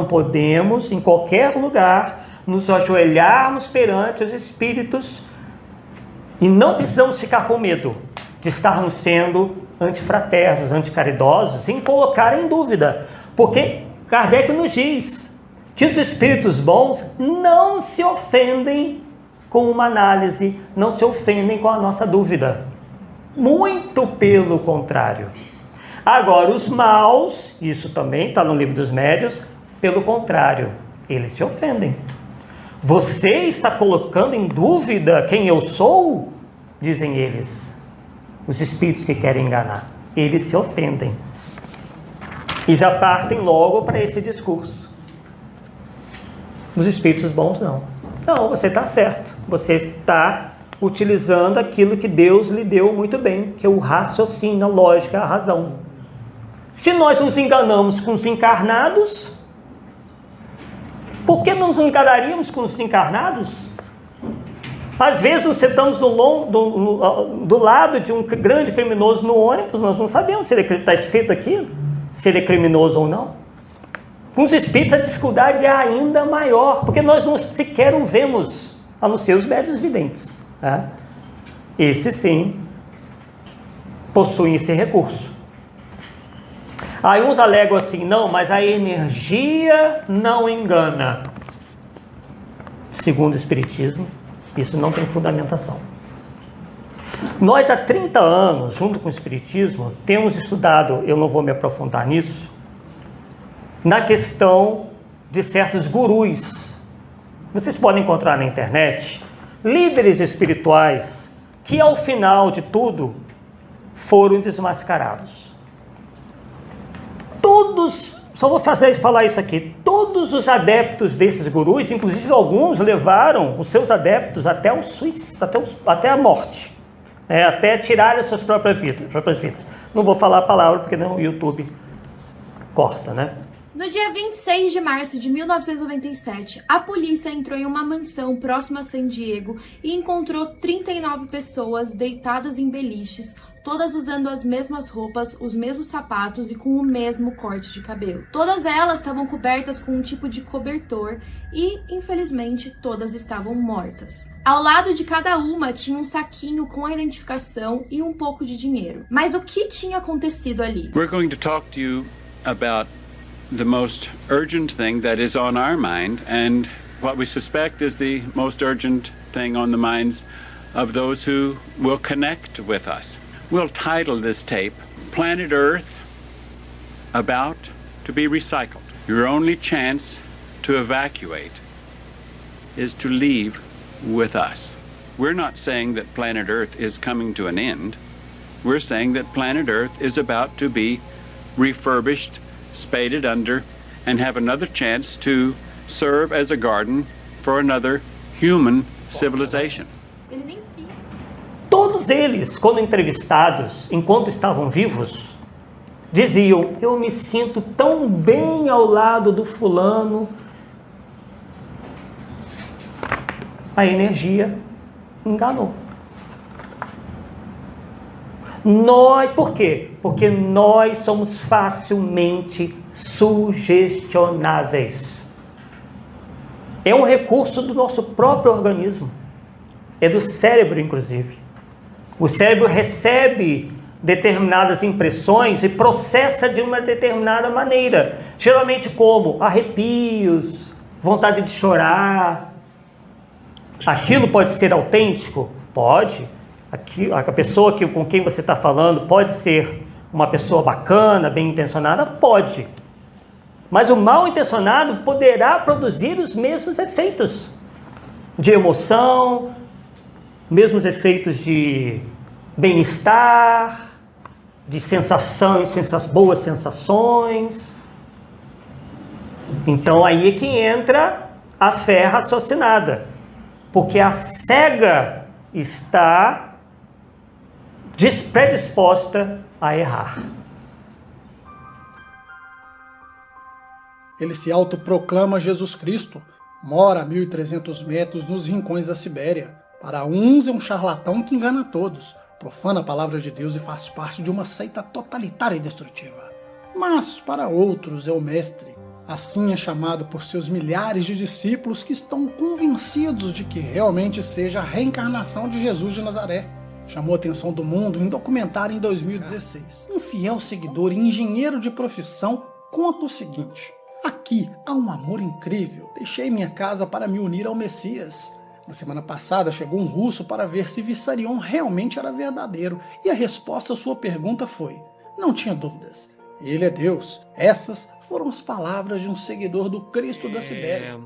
podemos, em qualquer lugar, nos ajoelharmos perante os espíritos e não precisamos ficar com medo de estarmos sendo antifraternos, anticaridosos, em colocar em dúvida. Porque Kardec nos diz que os espíritos bons não se ofendem com uma análise, não se ofendem com a nossa dúvida. Muito pelo contrário. Agora, os maus, isso também está no Livro dos Médiuns, pelo contrário, eles se ofendem. Você está colocando em dúvida quem eu sou? Dizem eles, os espíritos que querem enganar. Eles se ofendem. E já partem logo para esse discurso. Os espíritos bons não. Não, você está certo. Você está utilizando aquilo que Deus lhe deu muito bem, que é o raciocínio, a lógica, a razão. Se nós nos enganamos com os encarnados, por que não nos enganaríamos com os encarnados? Às vezes nós sentamos do lado de um grande criminoso no ônibus, nós não sabemos se ele está escrito aqui, se ele é criminoso ou não. Com os espíritos a dificuldade é ainda maior, porque nós não sequer o vemos, a não ser os médiuns videntes. Né? Esses sim possuem esse recurso. Aí uns alegam assim, não, mas a energia não engana. Segundo o Espiritismo, isso não tem fundamentação. Nós há 30 anos, junto com o Espiritismo, temos estudado, eu não vou me aprofundar nisso, na questão de certos gurus. Vocês podem encontrar na internet líderes espirituais que ao final de tudo foram desmascarados. Todos, só vou falar isso aqui, todos os adeptos desses gurus, inclusive alguns levaram os seus adeptos até a morte, até tirarem as suas próprias vidas. Não vou falar a palavra porque não, o YouTube corta, né? No dia 26 de março de 1997, a polícia entrou em uma mansão próxima a San Diego e encontrou 39 pessoas deitadas em beliches, todas usando as mesmas roupas, os mesmos sapatos e com o mesmo corte de cabelo. Todas elas estavam cobertas com um tipo de cobertor e, infelizmente, todas estavam mortas. Ao lado de cada uma tinha um saquinho com a identificação e um pouco de dinheiro. Mas o que tinha acontecido ali? We're going to talk to you about the most urgent thing that is on our mind, and what we suspect is the most urgent thing on the minds of those who will connect with us. We'll title this tape, Planet Earth About to be Recycled. Your only chance to evacuate is to leave with us. We're not saying that planet Earth is coming to an end. We're saying that planet Earth is about to be refurbished, spaded under, and have another chance to serve as a garden for another human civilization. Todos eles, quando entrevistados, enquanto estavam vivos, diziam, eu me sinto tão bem ao lado do fulano. A energia enganou. Por quê? Porque nós somos facilmente sugestionáveis. É um recurso do nosso próprio organismo. É do cérebro, inclusive. O cérebro recebe determinadas impressões e processa de uma determinada maneira. Geralmente como arrepios, vontade de chorar. Aquilo pode ser autêntico? Pode. A pessoa com quem você está falando pode ser uma pessoa bacana, bem intencionada? Pode. Mas o mal intencionado poderá produzir os mesmos efeitos de emoção, mesmos efeitos de bem-estar, de boas sensações. Então aí é que entra a fé raciocinada, porque a cega está predisposta a errar. Ele se autoproclama Jesus Cristo, mora a 1.300 metros nos rincões da Sibéria. Para uns é um charlatão que engana todos, profana a palavra de Deus e faz parte de uma seita totalitária e destrutiva. Mas para outros é o mestre, Assim é chamado por seus milhares de discípulos que estão convencidos de que realmente seja a reencarnação de Jesus de Nazaré. Chamou a atenção do mundo em documentário em 2016. Um fiel seguidor e engenheiro de profissão conta o seguinte: aqui há um amor incrível, deixei minha casa para me unir ao Messias. Na semana passada chegou um russo para ver se Vissarion realmente era verdadeiro, e a resposta à sua pergunta foi: não tinha dúvidas, ele é Deus. Essas foram as palavras de um seguidor do Cristo da Sibéria.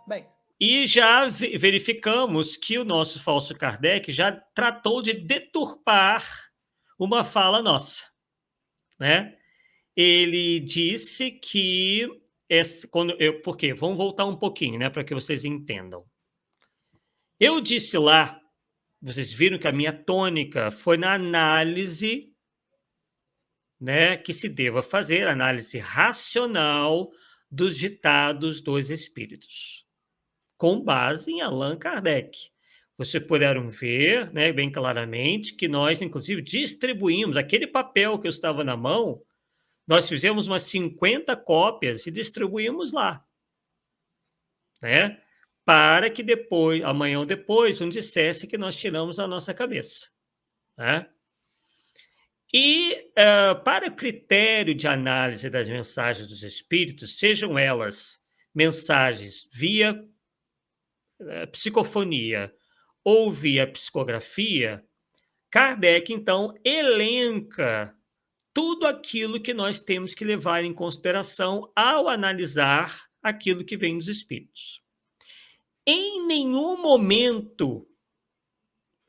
Bem, e já verificamos que o nosso falso Kardec já tratou de deturpar uma fala nossa, né? Ele disse que porque vamos voltar um pouquinho, né, para que vocês entendam. Eu disse lá, vocês viram que a minha tônica foi na análise, né, que se deva fazer, análise racional dos ditados dos espíritos, com base em Allan Kardec. Vocês puderam ver, né, bem claramente que nós, inclusive, distribuímos aquele papel que eu estava na mão, nós fizemos umas 50 cópias e distribuímos lá, né? Para que depois, amanhã ou depois, um dissesse que nós tiramos a nossa cabeça, né? E para critério de análise das mensagens dos espíritos, sejam elas mensagens via psicofonia ou via psicografia, Kardec, então, elenca tudo aquilo que nós temos que levar em consideração ao analisar aquilo que vem dos espíritos. Em nenhum momento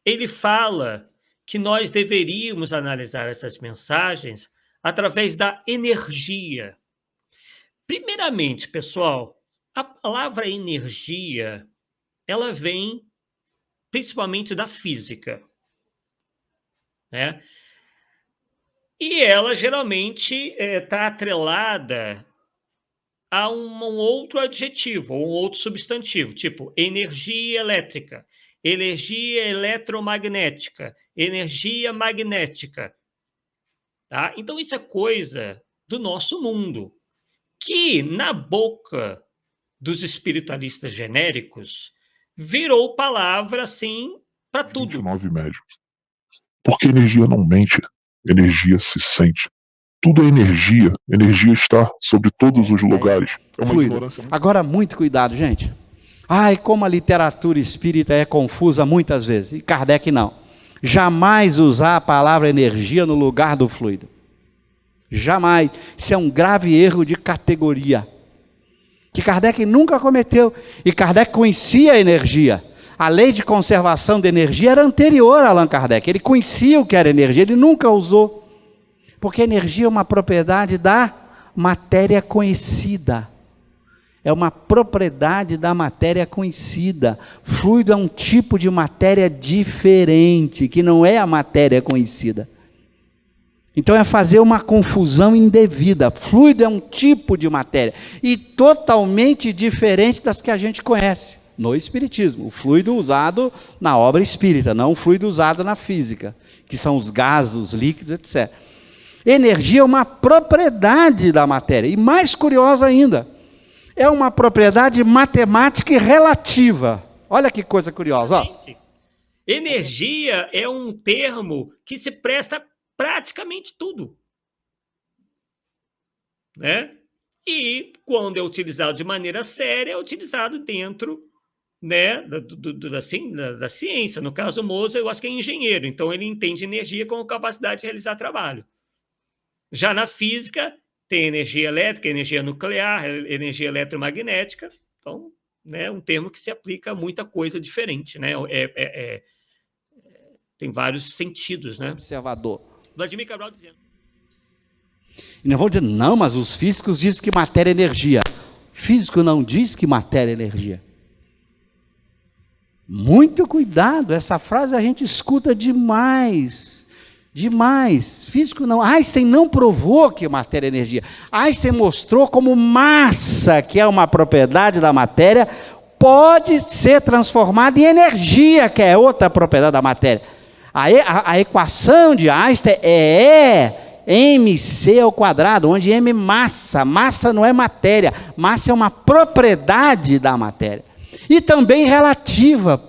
ele fala que nós deveríamos analisar essas mensagens através da energia. Primeiramente, pessoal, a palavra energia, ela vem principalmente da física, né? E ela geralmente está atrelada a um outro adjetivo, ou um outro substantivo, tipo energia elétrica, energia eletromagnética, energia magnética. Tá? Então, isso é coisa do nosso mundo, que na boca dos espiritualistas genéricos virou palavra assim para tudo. 29 médios. Porque energia não mente, energia se sente. Tudo é energia, energia está sobre todos os lugares. É uma ignorância muito... Agora, muito cuidado, gente. Ai, como a literatura espírita é confusa muitas vezes, e Kardec não. Jamais usar a palavra energia no lugar do fluido. Jamais. Isso é um grave erro de categoria, que Kardec nunca cometeu. E Kardec conhecia a energia. A lei de conservação de energia era anterior a Allan Kardec. Ele conhecia o que era energia, ele nunca usou. Porque energia é uma propriedade da matéria conhecida. É uma propriedade da matéria conhecida. Fluido é um tipo de matéria diferente, que não é a matéria conhecida. Então é fazer uma confusão indevida. Fluido é um tipo de matéria e totalmente diferente das que a gente conhece no espiritismo. O fluido usado na obra espírita, não o fluido usado na física, que são os gases, os líquidos, etc. Energia é uma propriedade da matéria, e mais curiosa ainda, é uma propriedade matemática e relativa. Olha que coisa curiosa. Ó. Energia é um termo que se presta a praticamente tudo, né? E quando é utilizado de maneira séria, é utilizado dentro, né, da ciência. No caso, Mozart, eu acho que é engenheiro, então ele entende energia como capacidade de realizar trabalho. Já na física, tem energia elétrica, energia nuclear, energia eletromagnética. Então, né, um termo que se aplica a muita coisa diferente, né? Tem vários sentidos, né? Observador. Vladimir Cabral dizendo. E não vão dizer, não, mas os físicos dizem que matéria é energia. Físico não diz que matéria é energia. Muito cuidado, essa frase a gente escuta demais. Demais. Físico não. Einstein não provou que matéria é energia. Einstein mostrou como massa, que é uma propriedade da matéria, pode ser transformada em energia, que é outra propriedade da matéria. A equação de Einstein é mc², onde m é massa. Massa não é matéria, massa é uma propriedade da matéria. E também relativa,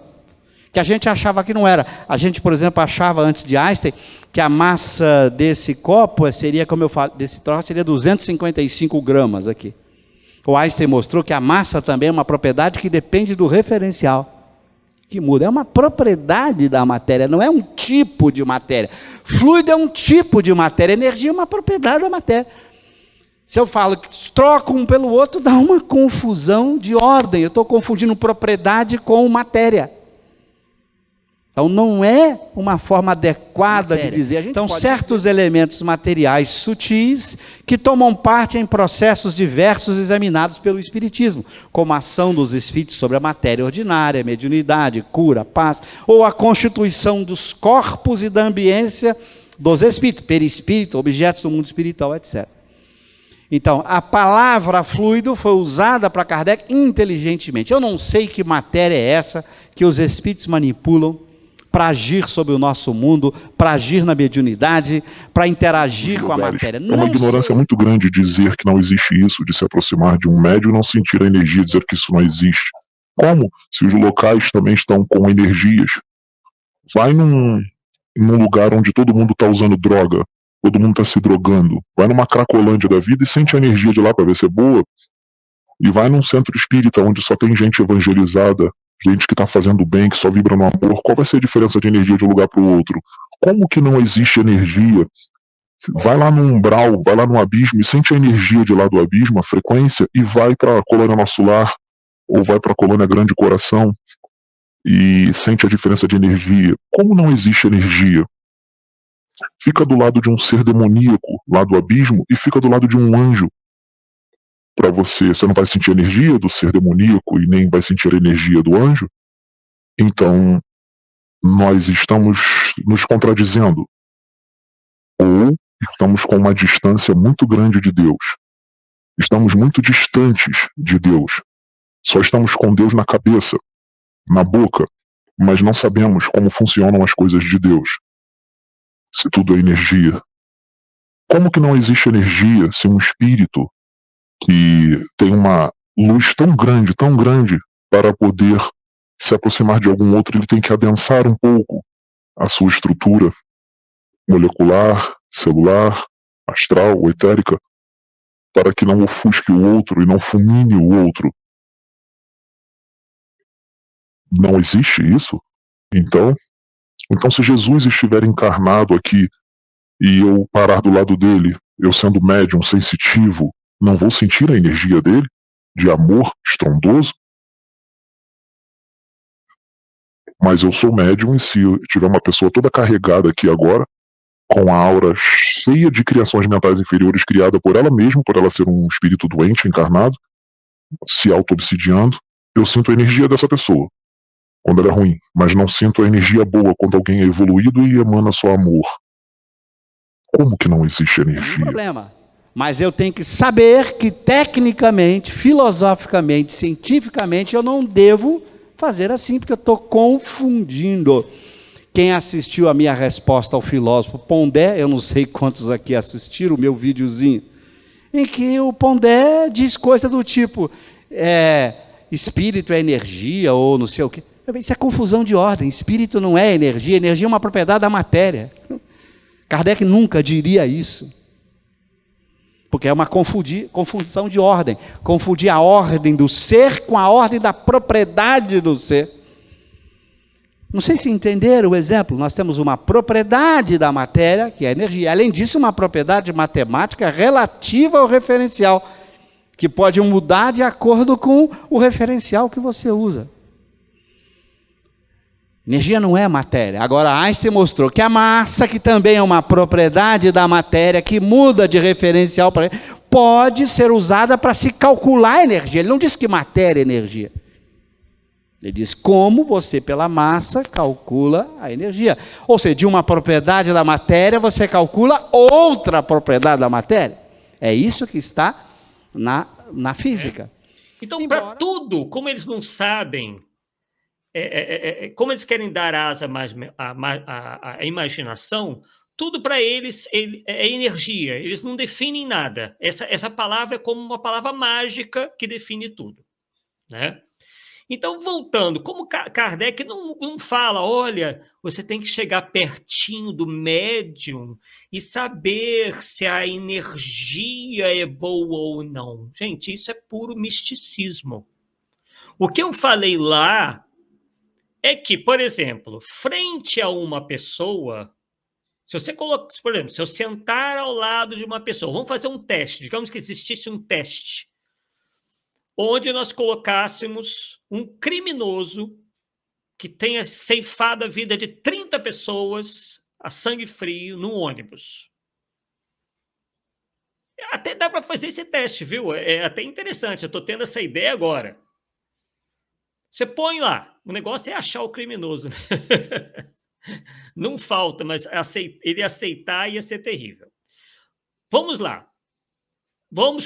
que a gente achava que não era. A gente, por exemplo, achava antes de Einstein que a massa desse copo seria, como eu falo, desse troço, seria 255 gramas aqui. O Einstein mostrou que a massa também é uma propriedade que depende do referencial, que muda. É uma propriedade da matéria, não é um tipo de matéria. Fluido é um tipo de matéria, energia é uma propriedade da matéria. Se eu falo que troco um pelo outro, dá uma confusão de ordem. Eu estou confundindo propriedade com matéria. Então não é uma forma adequada de dizer. Então certos elementos materiais sutis que tomam parte em processos diversos examinados pelo Espiritismo, como a ação dos espíritos sobre a matéria ordinária, mediunidade, cura, paz, ou a constituição dos corpos e da ambiência dos espíritos, perispírito, objetos do mundo espiritual, etc. Então, a palavra fluido foi usada para Kardec inteligentemente. Eu não sei que matéria é essa que os espíritos manipulam para agir sobre o nosso mundo, para agir na mediunidade, para interagir com a matéria. É uma ignorância muito grande dizer que não existe isso, de se aproximar de um médium e não sentir a energia, dizer que isso não existe. Como? Se os locais também estão com energias. Vai num lugar onde todo mundo está usando droga, todo mundo está se drogando. Vai numa Cracolândia da vida e sente a energia de lá para ver se é boa. E vai num centro espírita onde só tem gente evangelizada, gente que está fazendo bem, que só vibra no amor. Qual vai ser a diferença de energia de um lugar para o outro? Como que não existe energia? Vai lá no umbral, vai lá no abismo e sente a energia de lá do abismo, a frequência, e vai para a colônia Nosso Lar, ou vai para a colônia Grande Coração, e sente a diferença de energia. Como não existe energia? Fica do lado de um ser demoníaco, lá do abismo, e fica do lado de um anjo. Para você não vai sentir a energia do ser demoníaco e nem vai sentir a energia do anjo. Então, nós estamos nos contradizendo. Ou estamos com uma distância muito grande de Deus. Estamos muito distantes de Deus. Só estamos com Deus na cabeça, na boca, mas não sabemos como funcionam as coisas de Deus. Se tudo é energia. Como que não existe energia se um espírito que tem uma luz tão grande para poder se aproximar de algum outro, ele tem que adensar um pouco a sua estrutura molecular, celular, astral ou etérica, para que não ofusque o outro e não fulmine o outro. Não existe isso? Então se Jesus estiver encarnado aqui e eu parar do lado dele, eu sendo médium sensitivo, não vou sentir a energia dele, de amor estrondoso? Mas eu sou médium e se eu tiver uma pessoa toda carregada aqui agora, com a aura cheia de criações mentais inferiores criada por ela mesma, por ela ser um espírito doente, encarnado, se auto-obsidiando, eu sinto a energia dessa pessoa, quando ela é ruim, mas não sinto a energia boa quando alguém é evoluído e emana só amor. Como que não existe energia? Não tem problema. Mas eu tenho que saber que tecnicamente, filosoficamente, cientificamente, eu não devo fazer assim, porque eu estou confundindo. Quem assistiu a minha resposta ao filósofo Pondé, eu não sei quantos aqui assistiram o meu videozinho, em que o Pondé diz coisa do tipo, espírito é energia, ou não sei o quê. Isso é confusão de ordem. Espírito não é energia, energia é uma propriedade da matéria. Kardec nunca diria isso. Porque é uma confusão de ordem. Confundir a ordem do ser com a ordem da propriedade do ser. Não sei se entenderam o exemplo. Nós temos uma propriedade da matéria, que é a energia. Além disso, uma propriedade matemática relativa ao referencial, que pode mudar de acordo com o referencial que você usa. Energia não é matéria. Agora Einstein mostrou que a massa, que também é uma propriedade da matéria, que muda de referencial para pode ser usada para se calcular a energia. Ele não diz que matéria é energia. Ele diz como você, pela massa, calcula a energia. Ou seja, de uma propriedade da matéria, você calcula outra propriedade da matéria. É isso que está na física. Então, para tudo, como eles não sabem, como eles querem dar asa à imaginação, Tudo para eles é energia, eles não definem nada. Essa palavra é como uma palavra mágica que define tudo, né? Então, voltando, como Kardec não fala, olha, você tem que chegar pertinho do médium e saber se a energia é boa ou não. Gente, isso é puro misticismo. O que eu falei lá é que, por exemplo, frente a uma pessoa, se você coloca, por exemplo, se eu sentar ao lado de uma pessoa, vamos fazer um teste, digamos que existisse um teste, onde nós colocássemos um criminoso que tenha ceifado a vida de 30 pessoas a sangue frio num ônibus. Até dá para fazer esse teste, viu? É até interessante, eu estou tendo essa ideia agora. Você põe lá, o negócio é achar o criminoso. Né? Não falta, mas ele aceitar ia ser terrível. Vamos lá. Vamos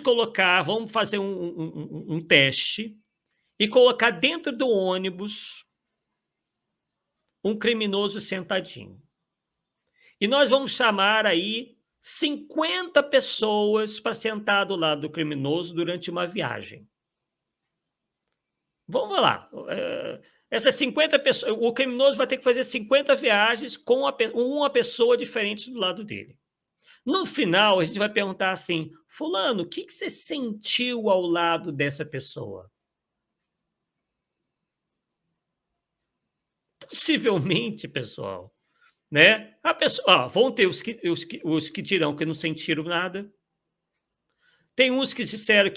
fazer um teste e colocar dentro do ônibus um criminoso sentadinho. E nós vamos chamar aí 50 pessoas para sentar do lado do criminoso durante uma viagem. Vamos lá. Essas 50 pessoas, o criminoso vai ter que fazer 50 viagens com uma pessoa diferente do lado dele. No final, a gente vai perguntar assim, fulano, o que você sentiu ao lado dessa pessoa? Possivelmente, pessoal, né? A pessoa, vão ter os que dirão que não sentiram nada. Tem uns que disseram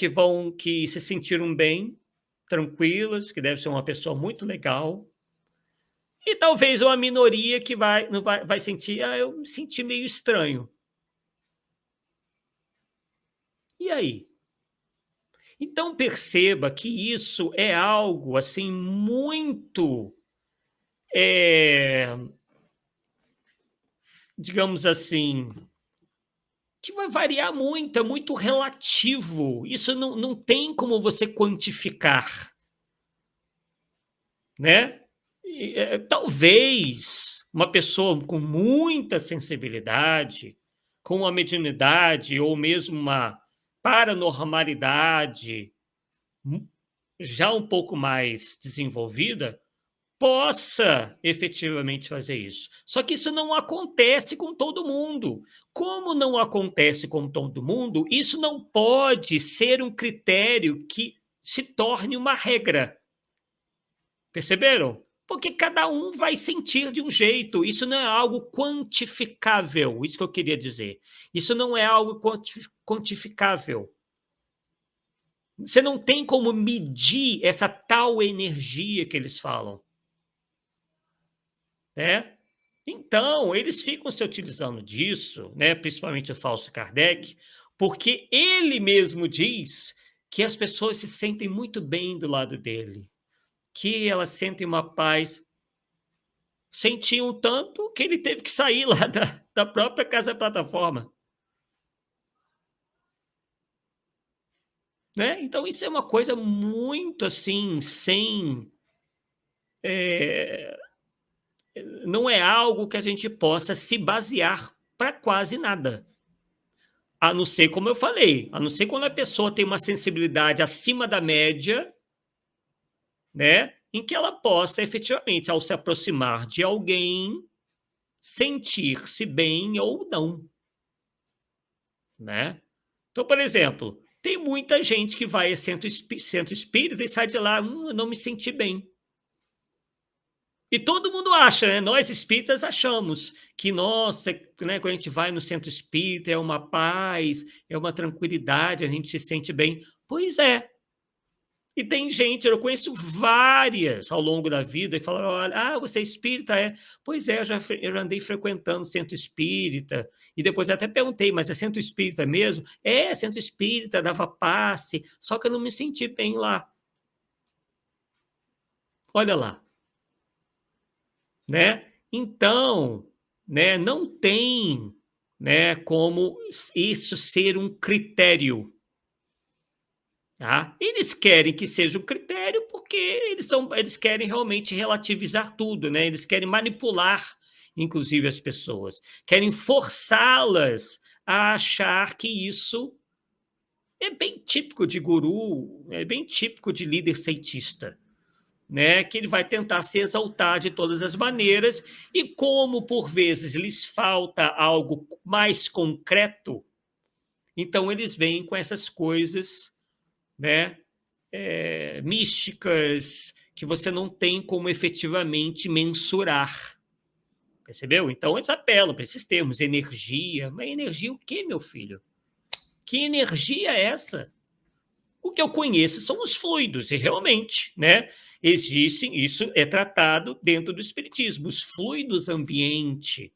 que se sentiram bem, tranquilas, que deve ser uma pessoa muito legal. E talvez uma minoria que vai sentir, eu me senti meio estranho. E aí? Então perceba que isso é algo assim muito, digamos assim, que vai variar muito, é muito relativo. Isso não tem como você quantificar, né? Talvez uma pessoa com muita sensibilidade, com uma mediunidade ou mesmo uma paranormalidade já um pouco mais desenvolvida, possa efetivamente fazer isso. Só que isso não acontece com todo mundo. Como não acontece com todo mundo, isso não pode ser um critério que se torne uma regra. Perceberam? Porque cada um vai sentir de um jeito. Isso não é algo quantificável, isso que eu queria dizer. Isso não é algo quantificável. Você não tem como medir essa tal energia que eles falam. Né? Então, eles ficam se utilizando disso, né? Principalmente o falso Kardec, porque ele mesmo diz que as pessoas se sentem muito bem do lado dele, que elas sentem uma paz. Sentiam tanto que ele teve que sair lá da própria casa plataforma. Né? Então, isso é uma coisa muito assim, não é algo que a gente possa se basear para quase nada. A não ser, como eu falei, a não ser quando a pessoa tem uma sensibilidade acima da média, né? Em que ela possa efetivamente, ao se aproximar de alguém, sentir-se bem ou não. Né? Então, por exemplo, tem muita gente que vai a centro espírita e sai de lá, eu não me senti bem. E todo mundo acha, né? Nós espíritas achamos que, nossa, né, quando a gente vai no centro espírita é uma paz, é uma tranquilidade, a gente se sente bem. Pois é. E tem gente, eu conheço várias ao longo da vida, que falam, olha, você é espírita? É. Pois é, eu já andei frequentando centro espírita, e depois até perguntei, mas é centro espírita mesmo? É, centro espírita, dava passe, só que eu não me senti bem lá. Olha lá. Né? Então, né, não tem, né, como isso ser um critério. Tá? Eles querem que seja um critério porque eles querem realmente relativizar tudo, né? Eles querem manipular inclusive, as pessoas. Querem forçá-las a achar que isso é bem típico de guru, é bem típico de líder seitista, né? Que ele vai tentar se exaltar de todas as maneiras, e como, por vezes, lhes falta algo mais concreto, então eles vêm com essas coisas, né, místicas, que você não tem como efetivamente mensurar. Percebeu? Então eles apelam para esses termos, energia. Mas energia o quê, meu filho? Que energia é essa? O que eu conheço são os fluidos, e realmente, né, existem, isso é tratado dentro do espiritismo, os fluidos ambiente.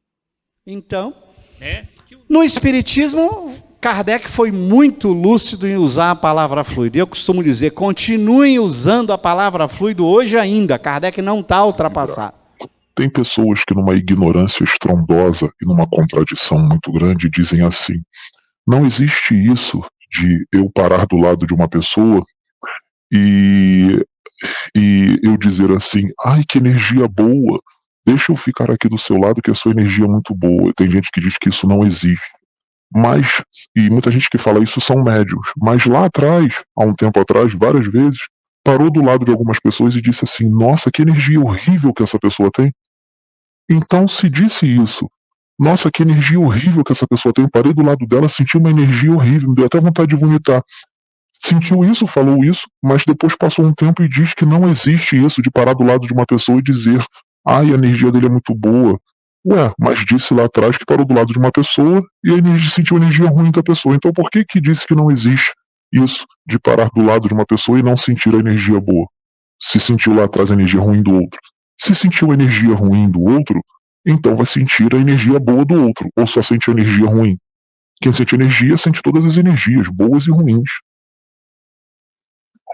Então, Né? no espiritismo, Kardec foi muito lúcido em usar a palavra fluido. Eu costumo dizer, continuem usando a palavra fluido hoje ainda. Kardec não está ultrapassado. Tem pessoas que, numa ignorância estrondosa e numa contradição muito grande, dizem assim: não existe isso de eu parar do lado de uma pessoa e eu dizer assim, ai, que energia boa, deixa eu ficar aqui do seu lado que a sua energia é muito boa. Tem gente que diz que isso não existe. Mas, e muita gente que fala isso são médiuns, mas lá atrás, há um tempo atrás, várias vezes, parou do lado de algumas pessoas e disse assim, nossa, que energia horrível que essa pessoa tem. Então, se disse isso, nossa, que energia horrível que essa pessoa tem, eu parei do lado dela, senti uma energia horrível, me deu até vontade de vomitar. Sentiu isso, falou isso, mas depois passou um tempo e diz que não existe isso de parar do lado de uma pessoa e dizer, ai, a energia dele é muito boa. Ué, mas disse lá atrás que parou do lado de uma pessoa e a energia, sentiu a energia ruim da pessoa. Então por que disse que não existe isso de parar do lado de uma pessoa e não sentir a energia boa? Se sentiu lá atrás a energia ruim do outro. Se sentiu a energia ruim do outro, então vai sentir a energia boa do outro, ou só sente a energia ruim. Quem sente energia sente todas as energias, boas e ruins.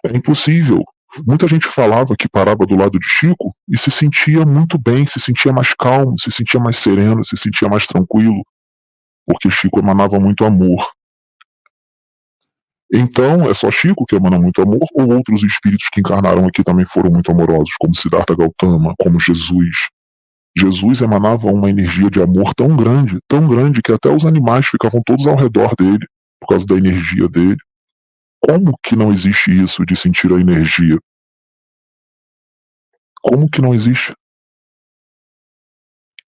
É impossível. Muita gente falava que parava do lado de Chico e se sentia muito bem, se sentia mais calmo, se sentia mais sereno, se sentia mais tranquilo, porque Chico emanava muito amor. Então, é só Chico que emana muito amor, ou outros espíritos que encarnaram aqui também foram muito amorosos, como Siddhartha Gautama, como Jesus. Jesus emanava uma energia de amor tão grande, que até os animais ficavam todos ao redor dele, por causa da energia dele. Como que não existe isso de sentir a energia? Como que não existe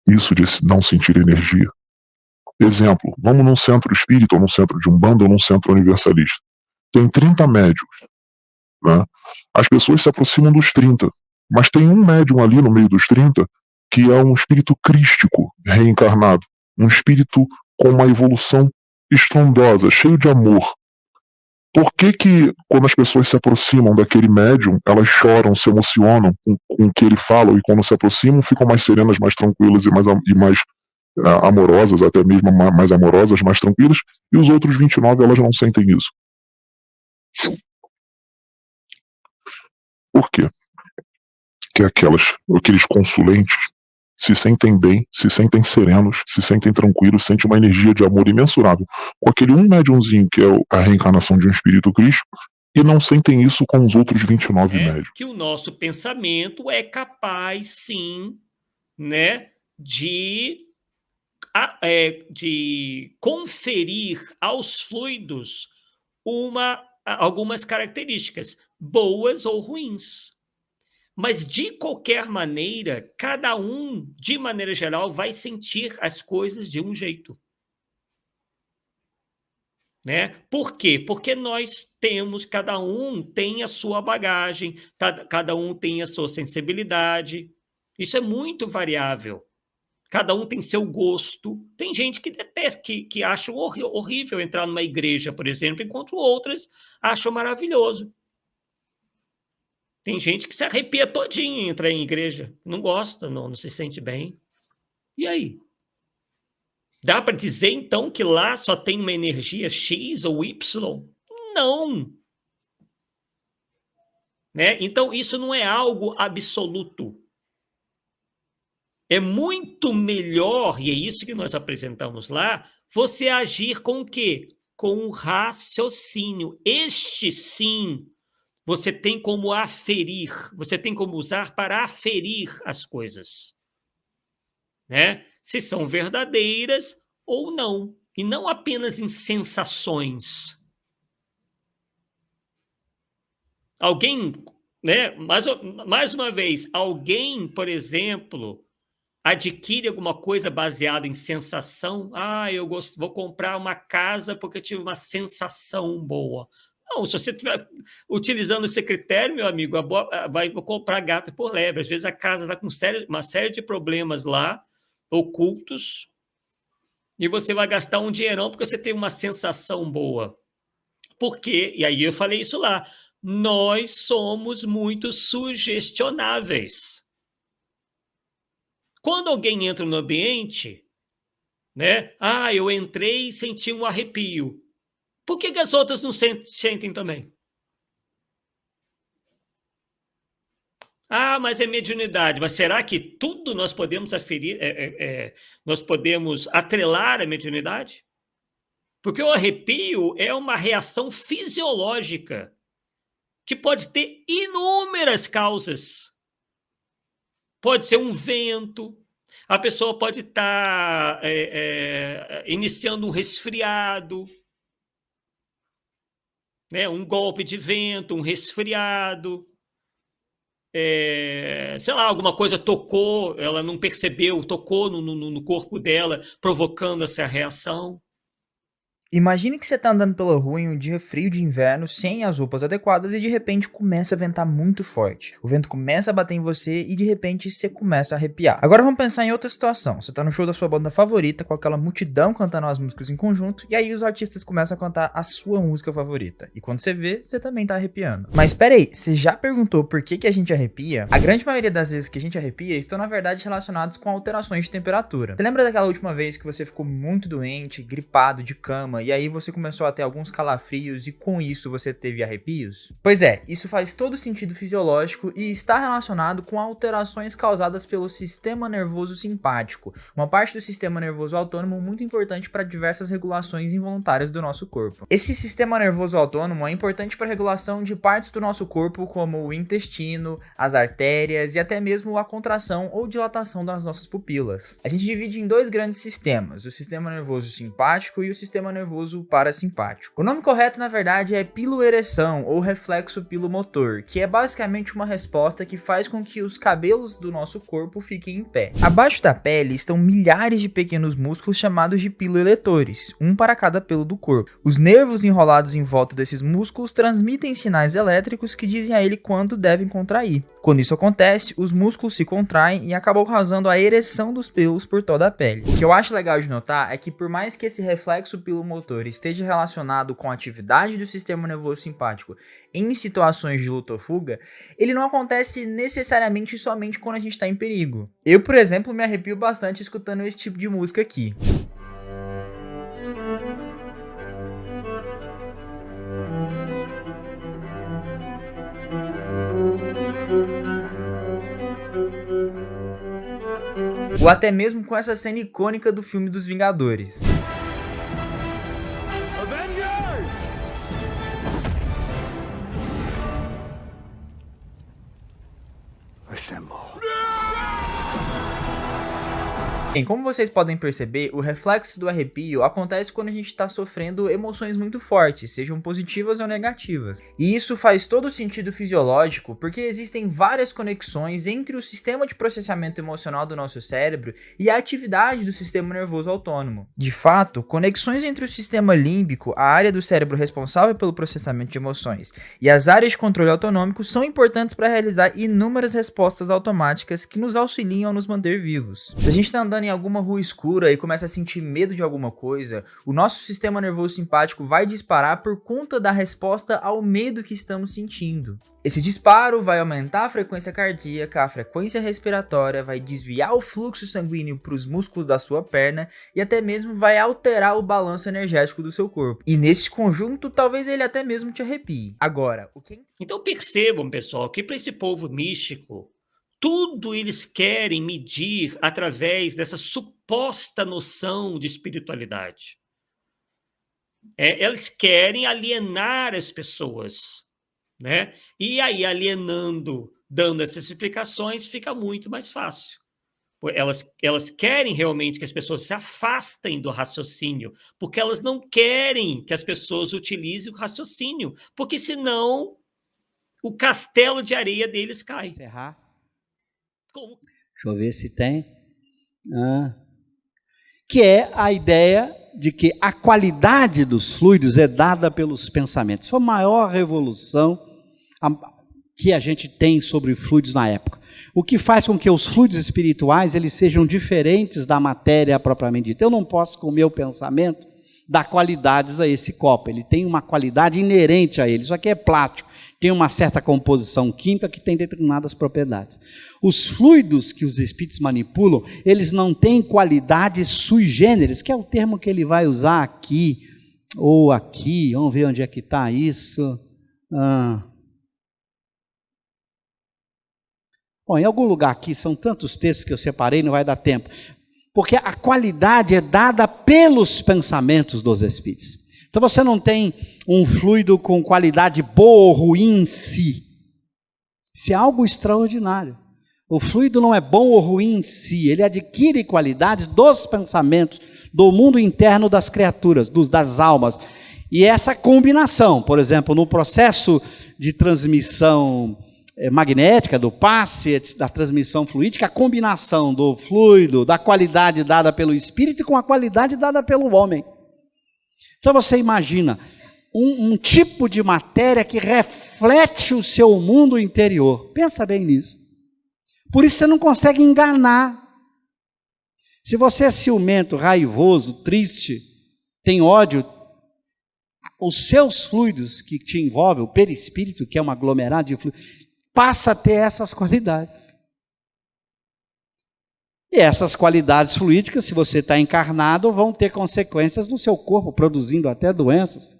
isso de não sentir energia? Exemplo, vamos num centro espírita, ou num centro de Umbanda, ou num centro universalista. Tem 30 médiuns, né? As pessoas se aproximam dos 30, mas tem um médium ali no meio dos 30 que é um espírito crístico, reencarnado, um espírito com uma evolução estrondosa, cheio de amor. Por que quando as pessoas se aproximam daquele médium, elas choram, se emocionam com o que ele fala, e quando se aproximam ficam mais serenas, mais tranquilas e mais amorosas, até mesmo mais amorosas, mais tranquilas, e os outros 29 elas não sentem isso? Por quê? Que aqueles consulentes se sentem bem, se sentem serenos, se sentem tranquilos, sentem uma energia de amor imensurável com aquele um médiumzinho que é a reencarnação de um espírito crístico, e não sentem isso com os outros 29 médiuns. Que o nosso pensamento é capaz, sim, né, de conferir aos fluidos algumas características, boas ou ruins. Mas, de qualquer maneira, cada um, de maneira geral, vai sentir as coisas de um jeito. Né? Por quê? Porque nós temos, cada um tem a sua bagagem, cada um tem a sua sensibilidade. Isso é muito variável. Cada um tem seu gosto. Tem gente que detesta, que acha horrível entrar numa igreja, por exemplo, enquanto outras acham maravilhoso. Tem gente que se arrepia todinho em entrar em igreja. Não gosta, não se sente bem. E aí? Dá para dizer, então, que lá só tem uma energia X ou Y? Não. Né? Então, isso não é algo absoluto. É muito melhor, e é isso que nós apresentamos lá, você agir com o quê? Com o raciocínio. Este, sim, você tem como aferir, você tem como usar para aferir as coisas. né? Se são verdadeiras ou não, e não apenas em sensações. Alguém, né? Mais uma vez, alguém, por exemplo, adquire alguma coisa baseada em sensação. Ah, vou comprar uma casa porque eu tive uma sensação boa. Não, se você estiver utilizando esse critério, meu amigo, vai comprar gato por lebre. Às vezes a casa está com uma série de problemas lá, ocultos, e você vai gastar um dinheirão porque você tem uma sensação boa. Por quê? E aí eu falei isso lá. Nós somos muito sugestionáveis. Quando alguém entra no ambiente, né? Ah, eu entrei e senti um arrepio. Por que as outras não sentem também? Ah, mas é mediunidade. Mas será que tudo nós podemos aferir, nós podemos atrelar a mediunidade? Porque o arrepio é uma reação fisiológica que pode ter inúmeras causas. Pode ser um vento, a pessoa pode estar iniciando um resfriado, né? Um golpe de vento, um resfriado. Sei lá, alguma coisa tocou, ela não percebeu, tocou no corpo dela, provocando essa reação. Imagine que você tá andando pela rua em um dia frio de inverno, sem as roupas adequadas e de repente começa a ventar muito forte. O vento começa a bater em você e de repente você começa a arrepiar. Agora vamos pensar em outra situação. Você tá no show da sua banda favorita com aquela multidão cantando as músicas em conjunto e aí os artistas começam a cantar a sua música favorita. E quando você vê, você também tá arrepiando. Mas pera aí, você já perguntou por que a gente arrepia? A grande maioria das vezes que a gente arrepia estão na verdade relacionados com alterações de temperatura. Você lembra daquela última vez que você ficou muito doente, gripado, de cama, e aí você começou a ter alguns calafrios e com isso você teve arrepios? Pois é, isso faz todo sentido fisiológico e está relacionado com alterações causadas pelo sistema nervoso simpático, uma parte do sistema nervoso autônomo muito importante para diversas regulações involuntárias do nosso corpo. Esse sistema nervoso autônomo é importante para a regulação de partes do nosso corpo como o intestino, as artérias e até mesmo a contração ou dilatação das nossas pupilas. A gente divide em dois grandes sistemas, o sistema nervoso simpático e o sistema nervoso parasimpático. O nome correto, na verdade, é piloereção ou reflexo pilomotor, que é basicamente uma resposta que faz com que os cabelos do nosso corpo fiquem em pé. Abaixo da pele estão milhares de pequenos músculos chamados de piloeletores, um para cada pelo do corpo. Os nervos enrolados em volta desses músculos transmitem sinais elétricos que dizem a ele quando devem contrair. Quando isso acontece, os músculos se contraem e acabam causando a ereção dos pelos por toda a pele. O que eu acho legal de notar é que por mais que esse reflexo pilomotor esteja relacionado com a atividade do sistema nervoso simpático em situações de luta ou fuga, ele não acontece necessariamente somente quando a gente está em perigo. Eu, por exemplo, me arrepio bastante escutando esse tipo de música aqui. Ou até mesmo com essa cena icônica do filme dos Vingadores. Bem, como vocês podem perceber, o reflexo do arrepio acontece quando a gente está sofrendo emoções muito fortes, sejam positivas ou negativas. E isso faz todo sentido fisiológico, porque existem várias conexões entre o sistema de processamento emocional do nosso cérebro e a atividade do sistema nervoso autônomo. De fato, conexões entre o sistema límbico, a área do cérebro responsável pelo processamento de emoções, e as áreas de controle autonômico são importantes para realizar inúmeras respostas automáticas que nos auxiliam a nos manter vivos. Se a gente está andando em alguma rua escura e começa a sentir medo de alguma coisa, o nosso sistema nervoso simpático vai disparar por conta da resposta ao medo que estamos sentindo. Esse disparo vai aumentar a frequência cardíaca, a frequência respiratória, vai desviar o fluxo sanguíneo para os músculos da sua perna e até mesmo vai alterar o balanço energético do seu corpo. E nesse conjunto, talvez ele até mesmo te arrepie. Agora, o que... Então percebam, pessoal, que para esse povo místico, tudo eles querem medir através dessa suposta noção de espiritualidade. Eles querem alienar as pessoas, né? E aí, alienando, dando essas explicações, fica muito mais fácil. Elas querem realmente que as pessoas se afastem do raciocínio, porque elas não querem que as pessoas utilizem o raciocínio, porque senão o castelo de areia deles cai. Encerrar. Como? Deixa eu ver se tem. Que é a ideia de que a qualidade dos fluidos é dada pelos pensamentos. Foi a maior revolução que a gente tem sobre fluidos na época. O que faz com que os fluidos espirituais eles sejam diferentes da matéria propriamente dita. Eu não posso, com o meu pensamento, dar qualidades a esse copo. Ele tem uma qualidade inerente a ele. Isso aqui é plástico. Tem uma certa composição química que tem determinadas propriedades. Os fluidos que os espíritos manipulam, eles não têm qualidades sui generis, que é o termo que ele vai usar aqui, ou aqui, vamos ver onde é que está isso. Bom, em algum lugar aqui, são tantos textos que eu separei, não vai dar tempo. Porque a qualidade é dada pelos pensamentos dos espíritos. Então você não tem um fluido com qualidade boa ou ruim em si. Isso é algo extraordinário. O fluido não é bom ou ruim em si, ele adquire qualidades dos pensamentos, do mundo interno das criaturas, das almas. E essa combinação, por exemplo, no processo de transmissão magnética, do passe, da transmissão fluídica, a combinação do fluido, da qualidade dada pelo espírito com a qualidade dada pelo homem. Então você imagina um tipo de matéria que reflete o seu mundo interior. Pensa bem nisso. Por isso você não consegue enganar. Se você é ciumento, raivoso, triste, tem ódio, os seus fluidos que te envolvem, o perispírito, que é um aglomerado de fluidos, passa a ter essas qualidades. E essas qualidades fluídicas, se você está encarnado, vão ter consequências no seu corpo, produzindo até doenças.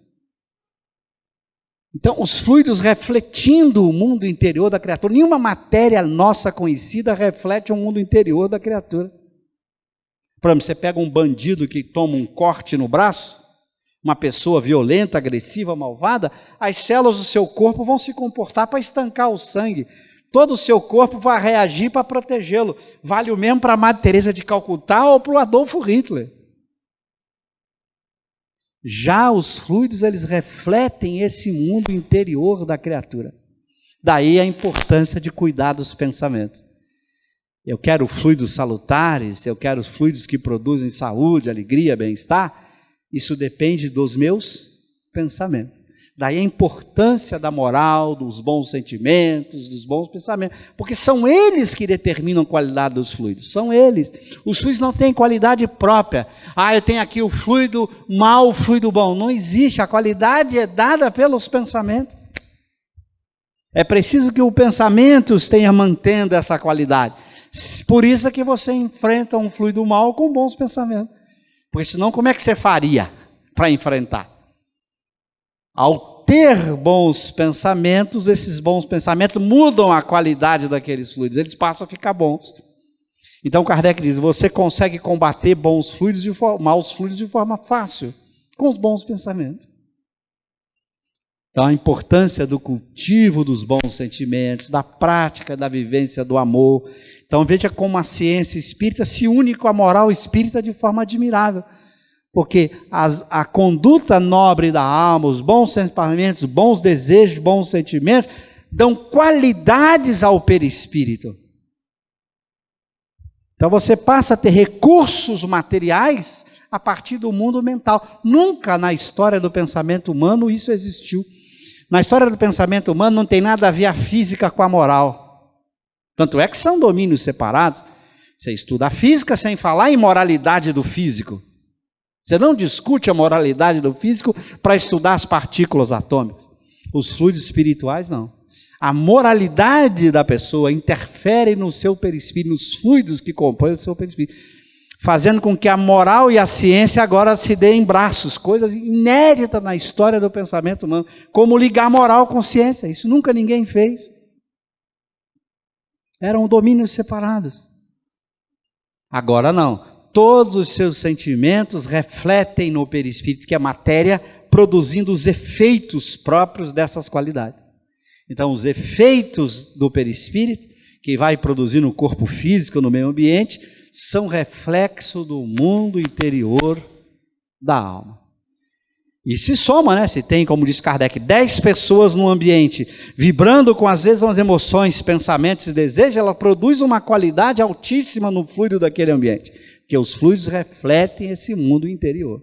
Então, os fluidos refletindo o mundo interior da criatura. Nenhuma matéria nossa conhecida reflete o mundo interior da criatura. Por exemplo, você pega um bandido que toma um corte no braço, uma pessoa violenta, agressiva, malvada, as células do seu corpo vão se comportar para estancar o sangue. Todo o seu corpo vai reagir para protegê-lo. Vale o mesmo para a Madre Teresa de Calcutá ou para o Adolfo Hitler. Já os fluidos, eles refletem esse mundo interior da criatura. Daí a importância de cuidar dos pensamentos. Eu quero fluidos salutares, eu quero os fluidos que produzem saúde, alegria, bem-estar. Isso depende dos meus pensamentos. Daí a importância da moral, dos bons sentimentos, dos bons pensamentos. Porque são eles que determinam a qualidade dos fluidos. São eles. Os fluidos não têm qualidade própria. Eu tenho aqui o fluido mau, o fluido bom. Não existe. A qualidade é dada pelos pensamentos. É preciso que o pensamento esteja mantendo essa qualidade. Por isso é que você enfrenta um fluido mau com bons pensamentos. Porque senão como é que você faria para enfrentar? Ao ter bons pensamentos, esses bons pensamentos mudam a qualidade daqueles fluidos, eles passam a ficar bons. Então Kardec diz, você consegue combater maus fluidos de forma fácil, com os bons pensamentos. Então a importância do cultivo dos bons sentimentos, da prática, da vivência do amor. Então veja como a ciência espírita se une com a moral espírita de forma admirável. Porque a conduta nobre da alma, os bons pensamentos, bons desejos, bons sentimentos, dão qualidades ao perispírito. Então você passa a ter recursos materiais a partir do mundo mental. Nunca na história do pensamento humano isso existiu. Na história do pensamento humano não tem nada a ver a física com a moral. Tanto é que são domínios separados. Você estuda a física sem falar em moralidade do físico. Você não discute a moralidade do físico para estudar as partículas atômicas. Os fluidos espirituais, não. A moralidade da pessoa interfere no seu perispírito, nos fluidos que compõem o seu perispírito, fazendo com que a moral e a ciência agora se deem braços, coisas inéditas na história do pensamento humano, como ligar moral com ciência. Isso nunca ninguém fez. Eram domínios separados. Agora não. Todos os seus sentimentos refletem no perispírito, que é a matéria, produzindo os efeitos próprios dessas qualidades. Então, os efeitos do perispírito, que vai produzir no corpo físico, no meio ambiente, são reflexo do mundo interior da alma. E se soma, né? Se tem, como diz Kardec, 10 pessoas no ambiente, vibrando com, às vezes, as emoções, pensamentos e desejos, ela produz uma qualidade altíssima no fluido daquele ambiente, porque os fluidos refletem esse mundo interior.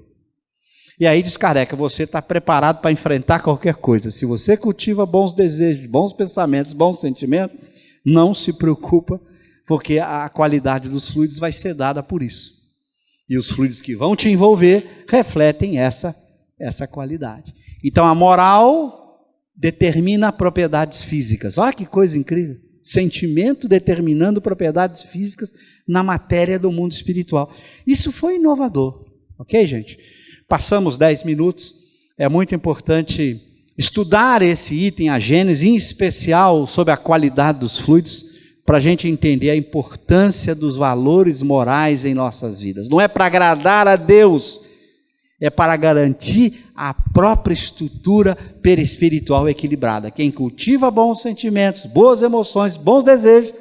E aí diz Kardec, você está preparado para enfrentar qualquer coisa. Se você cultiva bons desejos, bons pensamentos, bons sentimentos, não se preocupa, porque a qualidade dos fluidos vai ser dada por isso. E os fluidos que vão te envolver refletem essa qualidade. Então a moral determina propriedades físicas. Olha que coisa incrível. Sentimento determinando propriedades físicas na matéria do mundo espiritual. Isso foi inovador. Ok, gente? Passamos 10 minutos. É muito importante estudar esse item, a Gênese, em especial sobre a qualidade dos fluidos, para a gente entender a importância dos valores morais em nossas vidas. Não é para agradar a Deus, é para garantir a própria estrutura perispiritual equilibrada. Quem cultiva bons sentimentos, boas emoções, bons desejos,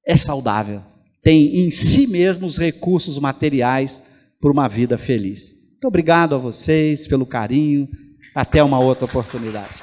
é saudável. Tem em si mesmo os recursos materiais para uma vida feliz. Muito obrigado a vocês pelo carinho. Até uma outra oportunidade.